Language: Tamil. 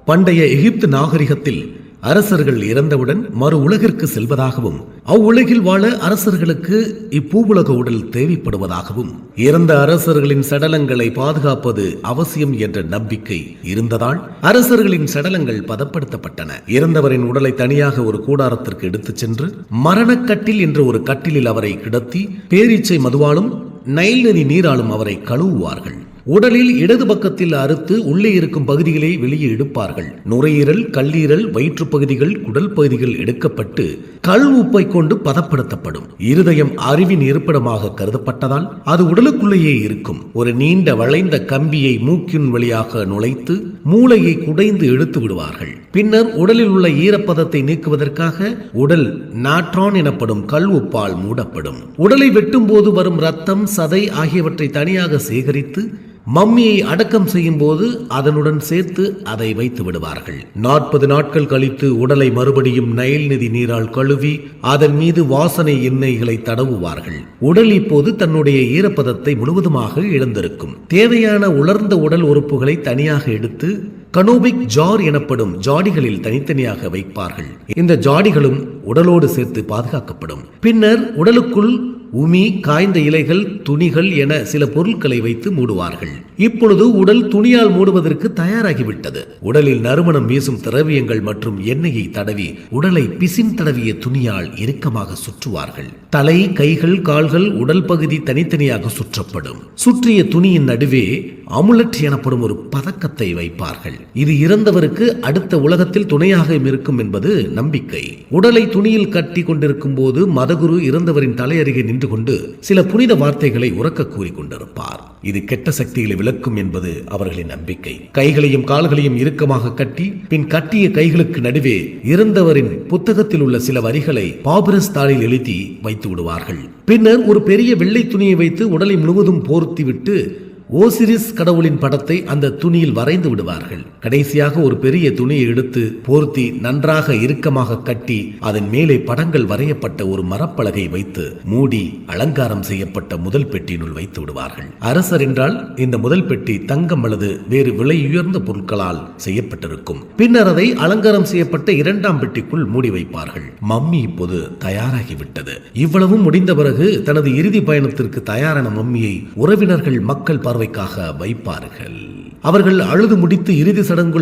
பண்டைய எகிப்து நாகரிகத்தில் அரசர்கள் இறந்தவுடன் மறு உலகிற்கு செல்வதாகவும் அவ்வுலகில் வாழ அரசர்களுக்கு இப்பூவுலக உடல் தேவைப்படுவதாகவும் இறந்த அரசர்களின் சடலங்களை பாதுகாப்பது அவசியம் என்ற நம்பிக்கை இருந்ததால் அரசர்களின் சடலங்கள் பதப்படுத்தப்பட்டன. இறந்தவரின் உடலை தனியாக ஒரு கூடாரத்திற்கு எடுத்துச் சென்று மரணக்கட்டில் என்ற ஒரு கட்டிலில் அவரை கிடத்தி பேரீச்சை மதுவாலும் நைல் நதி நீராலும் அவரை கழுவுவார்கள். உடலில் இடது பக்கத்தில் அறுத்து உள்ளே இருக்கும் பகுதிகளை வெளியே எடுப்பார்கள். நுரையீரல், கல்லீரல், வயிற்று பகுதிகள், குடல் பகுதிகள் எடுக்கப்பட்டு கல் உப்பை கொண்டு பதப்படுத்தப்படும். இருதயம் அறிவின் இருப்பிடமாக கருதப்பட்டதால் அது உடலுக்குள்ளேயே இருக்கும். ஒரு நீண்ட வளைந்த கம்பியை மூக்கின் வழியாக நுழைத்து மூளையை குடைந்து எடுத்து விடுவார்கள். பின்னர் உடலில் உள்ள ஈரப்பதத்தை நீக்குவதற்காக உடல் நாட்ரான் எனப்படும் கல் உப்பால் மூடப்படும். உடலை வெட்டும் போது வரும் ரத்தம், சதை ஆகியவற்றை தனியாக சேகரித்து மம்மியை அடக்கம் செய்யும் போது அதனுடன் சேர்த்து அதை வைத்து விடுவார்கள். 40 நாட்கள் கழித்து உடலை மறுபடியும் நைல் நதி நீரால் கழுவி அதன் மீது வாசனை எண்ணெய்களை தடவுவார்கள். உடல் இப்போது தன்னுடைய ஈரப்பதத்தை முழுவதுமாக இழந்திருக்கும். தேவையான உலர்ந்த உடல் உறுப்புகளை தனியாக எடுத்து கனோபிக் ஜார் எனப்படும் ஜாடிகளில் தனித்தனியாக வைப்பார்கள். இந்த ஜாடிகளும் உடலோடு சேர்த்து பாதுகாக்கப்படும். பின்னர் உடலுக்குள் உமி, காய்ந்த இலைகள், துணிகள் என சில பொருட்களை வைத்து மூடுவார்கள். இப்பொழுது உடல் துணியால் மூடுவதற்கு தயாராகிவிட்டது. உடலில் நறுமணம் வீசும் திரவியங்கள் மற்றும் எண்ணெயை தடவி உடலை பிசின் தடவிய துணியால் இறுக்கமாக சுற்றுவார்கள். தலை, கைகள், கால்கள், உடல் பகுதி தனித்தனியாக சுற்றப்படும். சுற்றிய துணியின் நடுவே அமுலட் எனப்படும் ஒரு பதக்கத்தை வைப்பார்கள். இது இறந்தவருக்கு அடுத்த உலகத்தில் துணையாக இருக்கும் என்பது நம்பிக்கை. உடலை துணியில் கட்டி கொண்டிருக்கும் போது மதகுரு இறந்தவரின் தலை அருகே நின்று கொண்டு சில புனித வார்த்தைகளை உறக்க கூறிக்கொண்டிருப்பார். இது கெட்ட சக்திகளை விளக்கும் என்பது அவர்களின் நம்பிக்கை. கைகளையும் கால்களையும் இறுக்கமாக கட்டி பின் கட்டிய கைகளுக்கு நடுவே இறந்தவரின் புத்தகத்தில் உள்ள சில வரிகளை பாபிரஸ் தாளில் எழுதி வைத்து விடுவார்கள். பின்னர் ஒரு பெரிய வெள்ளை துணியை வைத்து உடலை முழுவதும் போர்த்தி விட்டு ஓசிரிஸ் கடவுளின் படத்தை அந்த துணியில் வரைந்து விடுவார்கள். கடைசியாக ஒரு பெரிய துணியை எடுத்து போர்த்தி நன்றாக இறுக்கமாக கட்டி அதன் மேலே படங்கள் வரையப்பட்ட ஒரு மரப்பலகை வைத்து மூடி அலங்காரம் செய்யப்பட்ட முதல் பெட்டியினுள் வைத்து விடுவார்கள். அரசர் என்றால் இந்த முதல் பெட்டி தங்கம் அல்லது வேறு விலை உயர்ந்த பொருட்களால் செய்யப்பட்டிருக்கும். பின்னர் அதை அலங்காரம் செய்யப்பட்ட இரண்டாம் பெட்டிக்குள் மூடி வைப்பார்கள். மம்மி இப்போது தயாராகிவிட்டது. இவ்வளவும் முடிந்த பிறகு தனது இறுதி பயணத்திற்கு தயாரான மம்மியை உறவினர்கள் மக்கள் பார்வைக்காக வைப்பார்கள். அவர்கள் அழுது முடித்து இறுதி சடங்கு